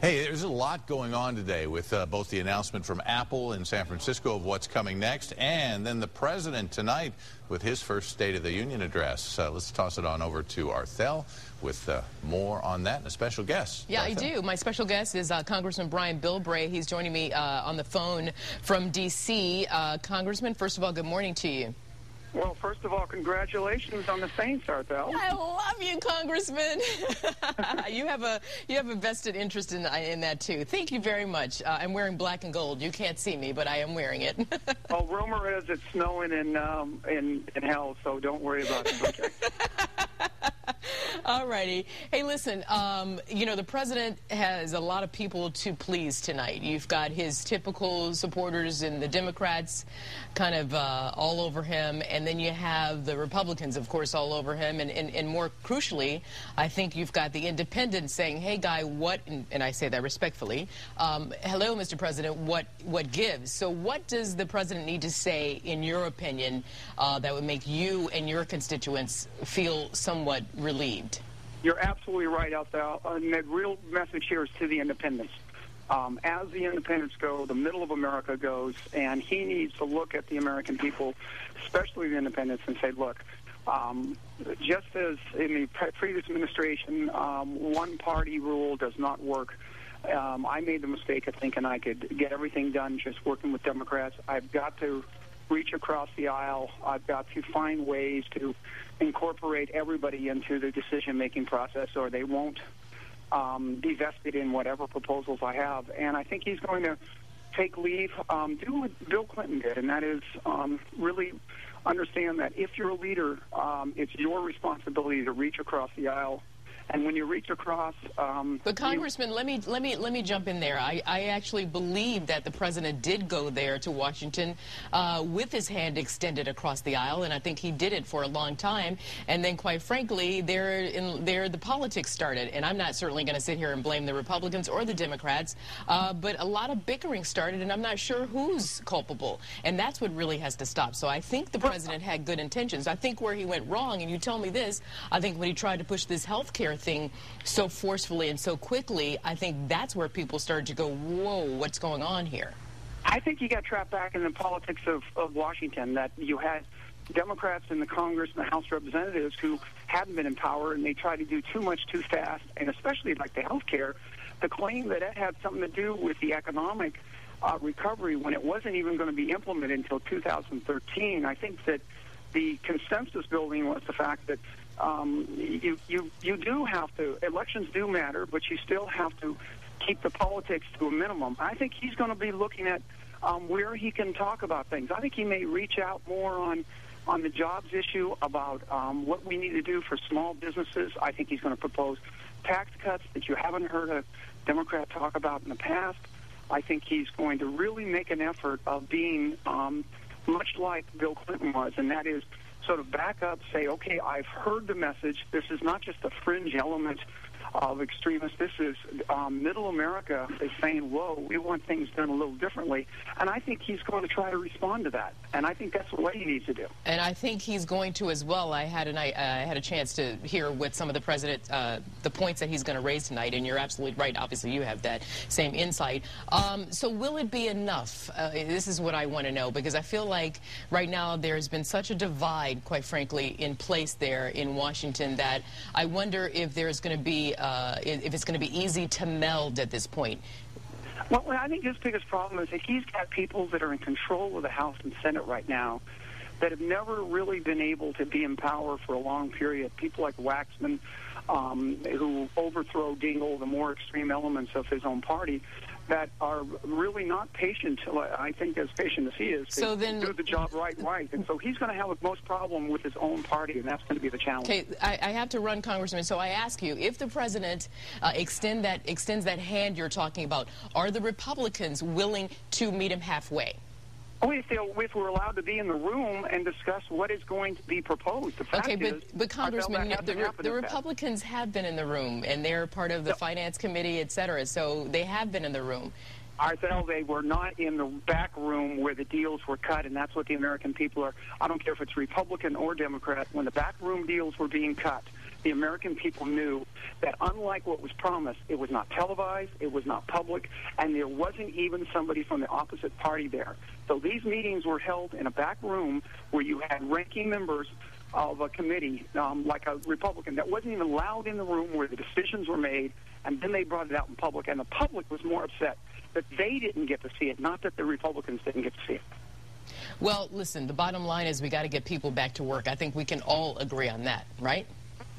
Hey, there's a lot going on today with both the announcement from Apple in San Francisco of what's coming next, and then the president tonight with his first State of the Union address. Let's toss it on over to Arthel with more on that and a special guest. Yeah, Arthel. I do. My special guest is Congressman Brian Bilbray. He's joining me on the phone from D.C. Congressman, first of all, good morning to you. Well, first of all, congratulations on the Saints, Arthel. I love you, Congressman. you have a vested interest in that too. Thank you very much. I'm wearing black and gold. You can't see me, but I am wearing it. Well, rumor is it's snowing in hell, so don't worry about it. Okay. All righty. Hey, listen, you know, the president has a lot of people to please tonight. You've got his typical supporters and the Democrats kind of all over him, and then you have the Republicans, of course, all over him, and more crucially, I think you've got the independents saying, hey, guy, what, and I say that respectfully, hello, Mr. President, what gives? So what does the president need to say, in your opinion, that would make you and your constituents feel somewhat relieved? You're absolutely right, Arthel. And the real message here is to the independents. As the independents go, the middle of America goes, and he needs to look at the American people, especially the independents, and say, look, just as in the previous administration, one-party rule does not work. I made the mistake of thinking I could get everything done just working with Democrats. I've got to reach across the aisle. I've got to find ways to incorporate everybody into the decision-making process, or they won't be vested in whatever proposals I have. And I think he's going to take leave, do what Bill Clinton did, and that is really understand that if you're a leader, it's your responsibility to reach across the aisle. And when you reach across, but Congressman, let me jump in there. I actually believe that the president did go there to Washington with his hand extended across the aisle, and I think he did it for a long time. And then, quite frankly, there the politics started. And I'm not certainly going to sit here and blame the Republicans or the Democrats, but a lot of bickering started, and I'm not sure who's culpable. And that's what really has to stop. So I think the president had good intentions. I think where he went wrong, and you tell me this, I think when he tried to push this health care thing so forcefully and so quickly, I think that's where people started to go, whoa, what's going on here? I think you got trapped back in the politics of Washington, that you had Democrats in the Congress and the House of Representatives who hadn't been in power, and they tried to do too much too fast, and especially like the health care, the claim that it had something to do with the economic recovery when it wasn't even going to be implemented until 2013. I think that the consensus building was the fact that you do have to, elections do matter, but you still have to keep the politics to a minimum. I think he's going to be looking at where he can talk about things. I think he may reach out more on the jobs issue, about what we need to do for small businesses. I think he's going to propose tax cuts that you haven't heard a Democrat talk about in the past. I think he's going to really make an effort of being much like Bill Clinton was, and that is sort of back up, say, okay, I've heard the message. This is not just a fringe element of extremists. This is middle America is saying, whoa, we want things done a little differently. And I think he's going to try to respond to that. And I think that's what he needs to do. And I think he's going to as well. I had a chance to hear what some of the president, the points that he's going to raise tonight, and you're absolutely right. Obviously, you have that same insight. So will it be enough? This is what I want to know, because I feel like right now there's been such a divide, quite frankly, in place there in Washington, that I wonder if there's going to be if it's going to be easy to meld at this point. Well, I think his biggest problem is that he's got people that are in control of the House and Senate right now that have never really been able to be in power for a long period. People like Waxman, who overthrow Dingell, the more extreme elements of his own party, that are really not patient, I think, as patient as he is, to do the job right. And so he's going to have the most problem with his own party, and that's going to be the challenge. Okay, I have to run, Congressman, so I ask you, if the president extends that hand you're talking about, are the Republicans willing to meet him halfway? If we're allowed to be in the room and discuss what is going to be proposed. The fact but Congressman, the Republicans have been in the room, and they're part of the Finance Committee, et cetera, so they have been in the room. Arthel, they were not in the back room where the deals were cut, and that's what the American people are. I don't care if it's Republican or Democrat. When the back room deals were being cut, the American people knew that unlike what was promised, it was not televised, it was not public, and there wasn't even somebody from the opposite party there. So these meetings were held in a back room where you had ranking members of a committee, like a Republican, that wasn't even allowed in the room where the decisions were made, and then they brought it out in public, and the public was more upset that they didn't get to see it, not that the Republicans didn't get to see it. Well, listen, the bottom line is we got to get people back to work. I think we can all agree on that, right?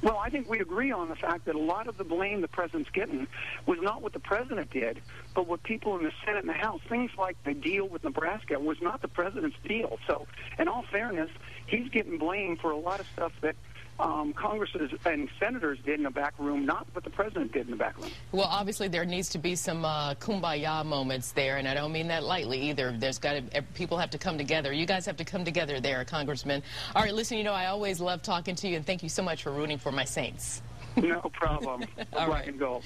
Well, I think we agree on the fact that a lot of the blame the president's getting was not what the president did, but what people in the Senate and the House. Things like the deal with Nebraska was not the president's deal. So, in all fairness, he's getting blamed for a lot of stuff that Congressmen and senators did in the back room, not what the president did in the back room. Well, obviously there needs to be some kumbaya moments there, and I don't mean that lightly either. There's got to, people have to come together. You guys have to come together there, Congressman. All right, listen, you know, I always love talking to you, and thank you so much for rooting for my Saints. No problem. All right. Black and gold.